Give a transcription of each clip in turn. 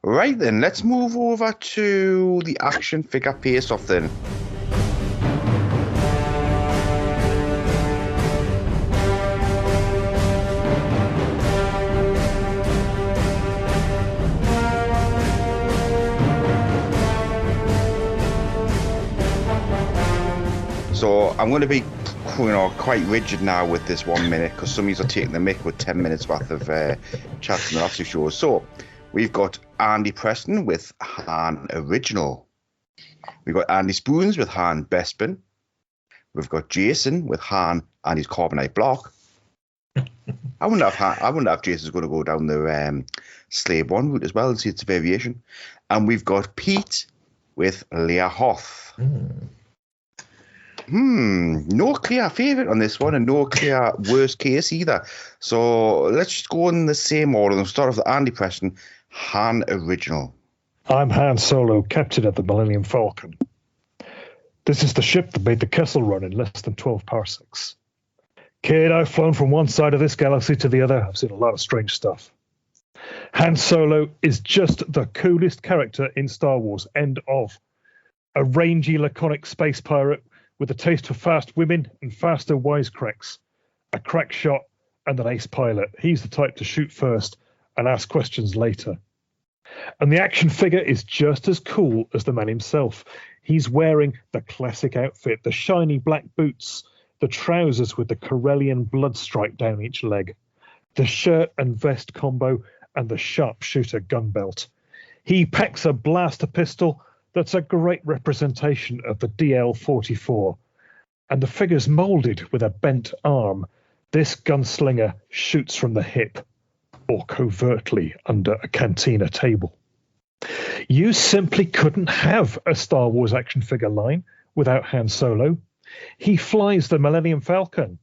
Right then, let's move over to the action figure face-off then. So I'm going to be, quite rigid now with this 1 minute because some of you are taking the mick with 10 minutes worth of chats in the last two shows. So we've got Andy Preston with Han Original. We've got Andy Spoons with Han Bespin. We've got Jason with Han and his Carbonite Block. I wonder if Jason's going to go down the Slave One route as well and see it's a variation. And we've got Pete with Leah Hoth. No clear favourite on this one and no clear worst case either. So let's just go in the same order. We'll start off with Andy Preston, Han Original. I'm Han Solo, captain of the Millennium Falcon. This is the ship that made the Kessel Run in less than 12 parsecs. Kid, I've flown from one side of this galaxy to the other. I've seen a lot of strange stuff. Han Solo is just the coolest character in Star Wars, end of. A rangy, laconic space pirate with a taste for fast women and faster wisecracks. A crack shot and an ace pilot. He's the type to shoot first and ask questions later. And the action figure is just as cool as the man himself. He's wearing the classic outfit, the shiny black boots, the trousers with the Corellian blood stripe down each leg, the shirt and vest combo, and the sharpshooter gun belt. He packs a blaster pistol that's a great representation of the DL-44. And the figure's moulded with a bent arm. This gunslinger shoots from the hip or covertly under a cantina table. You simply couldn't have a Star Wars action figure line without Han Solo. He flies the Millennium Falcon.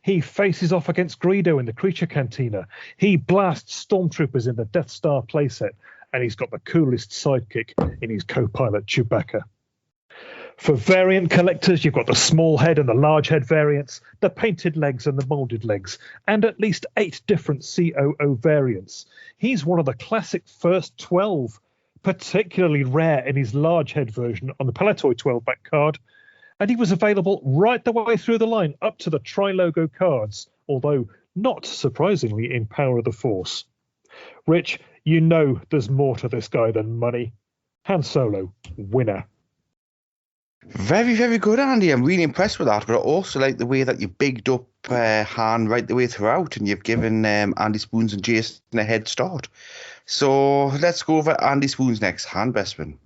He faces off against Greedo in the Creature Cantina. He blasts stormtroopers in the Death Star playset. And he's got the coolest sidekick in his co-pilot Chewbacca. For variant collectors, you've got the small head and the large head variants, the painted legs and the molded legs, and at least 8 different COO variants. He's one of the classic first 12, particularly rare in his large head version on the Palatoy 12 back card, and he was available right the way through the line up to the tri-logo cards, although not surprisingly in Power of the Force. Rich, you know there's more to this guy than money. Han Solo, winner. Very, very good, Andy. I'm really impressed with that, but I also like the way that you bigged up Han right the way throughout and you've given Andy Spoons and Jason a head start. So let's go over Andy Spoons next. Han Bespin.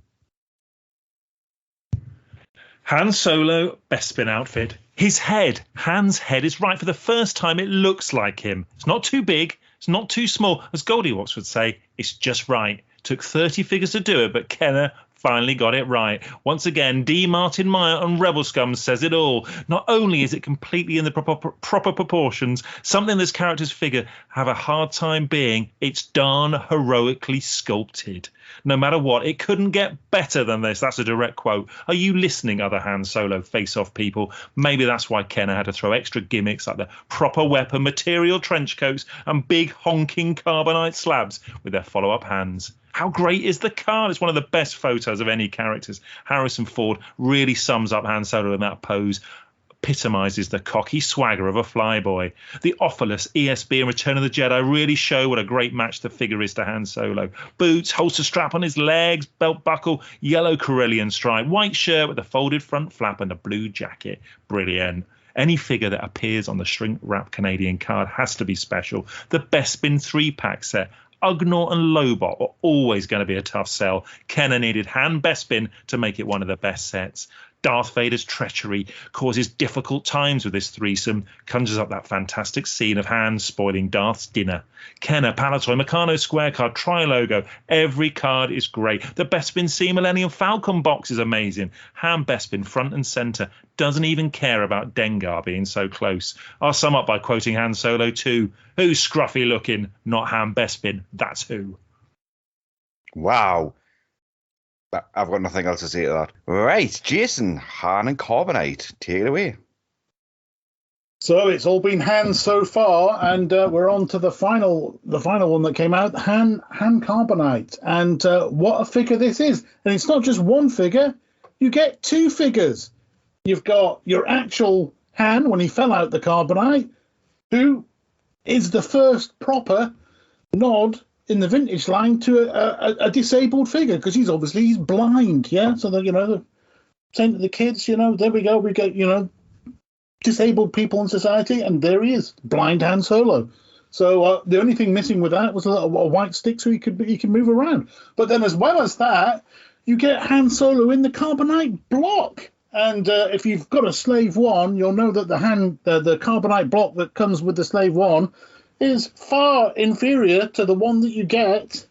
Han Solo, Bespin outfit. His head, Han's head, is right for the first time. It looks like him. It's not too big. It's not too small. As Goldilocks would say, it's just right. Took 30 figures to do it, but Kenner finally got it right. Once again, D. Martin Meyer on Rebel Scum says it all. Not only is it completely in the proper proportions, something this character's figure have a hard time being, it's darn heroically sculpted. No matter what, it couldn't get better than this. That's a direct quote. Are you listening, other Han Solo face-off people? Maybe that's why Kenner had to throw extra gimmicks like the proper weapon, material trench coats, and big honking carbonite slabs with their follow-up hands. How great is the card? It's one of the best photos of any characters. Harrison Ford really sums up Han Solo in that pose. Epitomizes the cocky swagger of a flyboy. The offerless ESB and Return of the Jedi really show what a great match the figure is to Han Solo. Boots, holster strap on his legs, belt buckle, yellow Corellian stripe, white shirt with a folded front flap and a blue jacket. Brilliant. Any figure that appears on the shrink-wrap Canadian card has to be special. The Bespin 3-pack set. Ugnaught and Lobot were always going to be a tough sell. Kenner needed Han Bespin to make it one of the best sets. Darth Vader's treachery causes difficult times with this threesome, conjures up that fantastic scene of Han spoiling Darth's dinner. Kenner, Palatoy, Meccano Square card, Tri-Logo, every card is great. The Bespin C Millennium Falcon box is amazing. Han Bespin front and centre, doesn't even care about Dengar being so close. I'll sum up by quoting Han Solo too. Who's scruffy looking? Not Han Bespin, that's who. Wow. I've got nothing else to say to that. Right, Jason, Han and Carbonite, take it away. So it's all been Han so far, and we're on to the final one that came out, Han Carbonite. And what a figure this is. And it's not just one figure, you get two figures. You've got your actual Han when he fell out the Carbonite, who is the first proper nod in the vintage line to a disabled figure, because he's blind, yeah? So, they're saying to the kids, there we go, we get, disabled people in society, and there he is, blind Han Solo. So the only thing missing with that was a white stick so he could move around. But then, as well as that, you get Han Solo in the Carbonite block. And if you've got a Slave 1, you'll know that the Carbonite block that comes with the Slave 1 is far inferior to the one that you get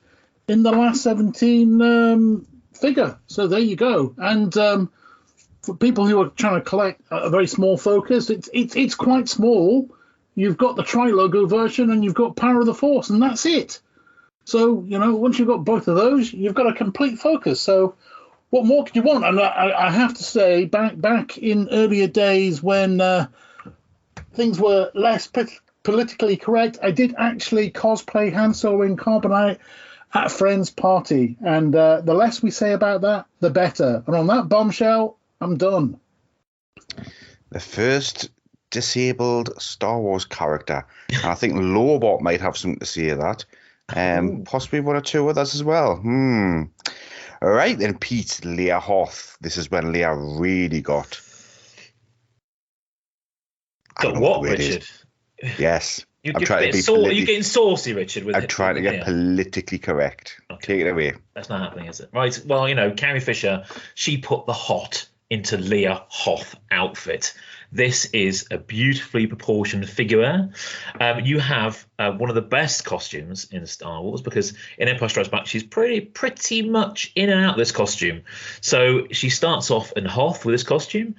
in the last 17 figure. So there you go. And for people who are trying to collect a very small Focus, it's quite small. You've got the Tri-Logo version and you've got Power of the Force, and that's it. So, once you've got both of those, you've got a complete Focus. So what more could you want? And I have to say, back in earlier days when things were less politically correct, I did actually cosplay Han Solo in Carbonite at a friend's party. And the less we say about that, the better. And on that bombshell, I'm done. The first disabled Star Wars character. And I think Lobot might have something to say to that. Possibly one or two others as well. All right, then, Pete, Leia Hoth. This is when Leia really got... Got what, Richard? Yes. Are you getting saucy, Richard? I'm trying to get politically correct. Okay. Take it away. That's not happening, is it? Right. Well, Carrie Fisher, she put the hot into Leia Hoth outfit. This is a beautifully proportioned figure. You have one of the best costumes in Star Wars, because in Empire Strikes Back, she's pretty much in and out of this costume. So she starts off in Hoth with this costume,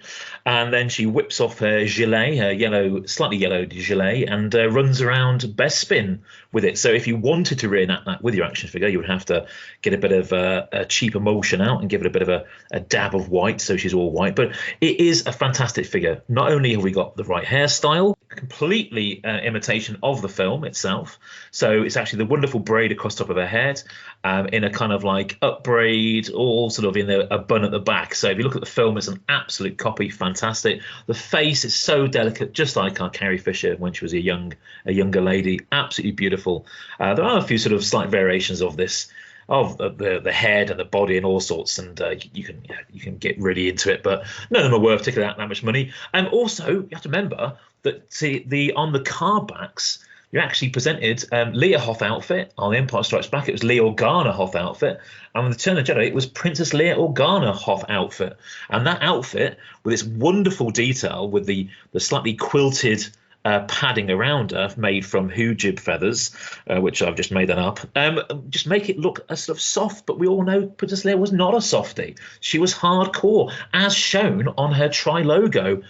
and then she whips off her gilet, her slightly yellow gilet, and runs around Bespin with it. So if you wanted to reenact that with your action figure, you would have to get a bit of a cheap emulsion out and give it a bit of a dab of white, so she's all white. But it is a fantastic figure. Not only have we got the right hairstyle, completely imitation of the film itself. So it's actually the wonderful braid across top of her head, in a kind of like up braid, all sort of in a bun at the back. So if you look at the film, it's an absolute copy. Fantastic. The face is so delicate, just like our Carrie Fisher when she was a younger lady. Absolutely beautiful. There are a few sort of slight variations of this, of the head and the body and all sorts, and you can get really into it, but none of them are worth taking that much money. And also, you have to remember that on the card backs, you actually presented Leia Hoth outfit. On The Empire Strikes Back, it was Leia Organa Hoth outfit, and on the Return of the Jedi, it was Princess Leia Organa Hoth outfit. And that outfit, with its wonderful detail, with the slightly quilted padding around her made from hujib feathers, which I've just made that up, just make it look a sort of soft. But we all know Princess Leia was not a softie. She was hardcore, as shown on her Tri-Logo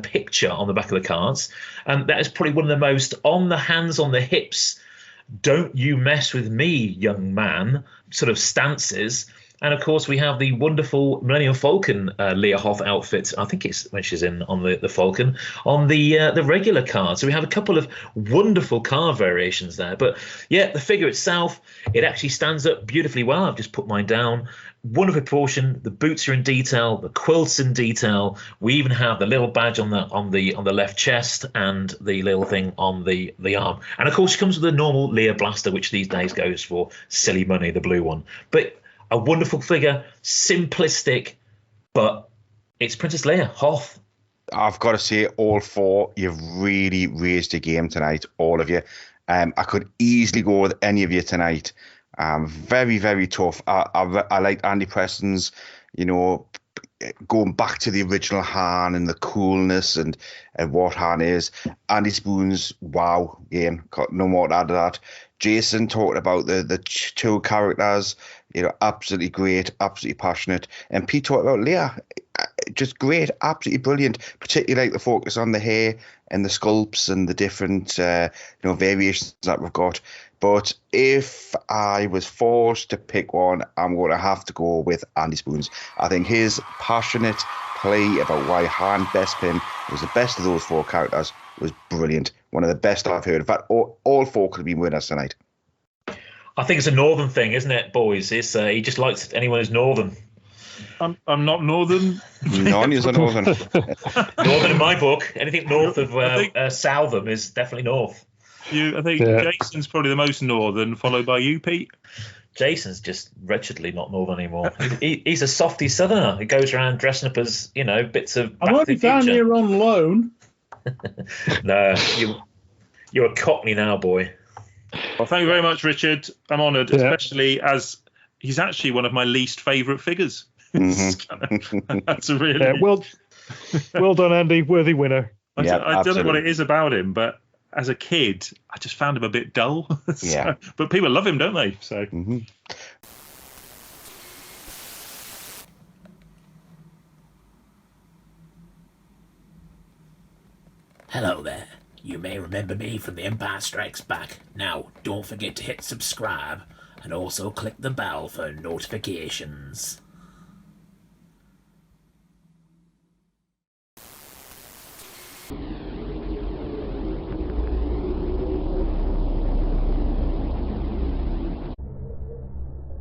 picture on the back of the cards. And that is probably one of the most on the hands, on the hips, don't you mess with me, young man, sort of stances. And of course, we have the wonderful Millennium Falcon Leia Hoth outfit. I think it's when she's in on the Falcon on the regular card. So we have a couple of wonderful card variations there. But yeah, the figure itself, it actually stands up beautifully well. I've just put mine down. Wonderful proportion. The boots are in detail. The quilts in detail. We even have the little badge on the left chest and the little thing on the arm. And of course, it comes with the normal Leia blaster, which these days goes for silly money, the blue one. But a wonderful figure, simplistic, but it's Princess Leia Hoth. I've got to say, all four, you've really raised your game tonight, all of you. I could easily go with any of you tonight. Very, very tough. I like Andy Preston's, going back to the original Han and the coolness and what Han is. Andy Spoon's, wow, again, got no more to add to that. Jason talked about the two characters, absolutely great, absolutely passionate. And Pete talked about Leia, just great, absolutely brilliant, particularly like the focus on the hair and the sculpts and the different, variations that we've got. But if I was forced to pick one, I'm going to have to go with Andy Spoons. I think his passionate play about why Han Bespin was the best of those four characters was brilliant. One of the best I've heard. In fact, all four could have been winners tonight. I think it's a northern thing, isn't it, boys? It's he just likes anyone who's northern. I'm not northern. None is a northern. Northern in my book. Anything north of Southam is definitely north. I think Jason's probably the most northern, followed by you, Pete. Jason's just wretchedly not northern anymore. He's a softy southerner who goes around dressing up as, bits of. I'm only down here on loan. No, you're a Cockney now, boy. Well, thank you very much, Richard. I'm honoured, especially as he's actually one of my least favourite figures. That's a really well done, Andy. Worthy winner. I don't know what it is about him, but as a kid, I just found him a bit dull. But people love him, don't they? So. Mm-hmm. Hello there. You may remember me from The Empire Strikes Back. Now, don't forget to hit subscribe and also click the bell for notifications.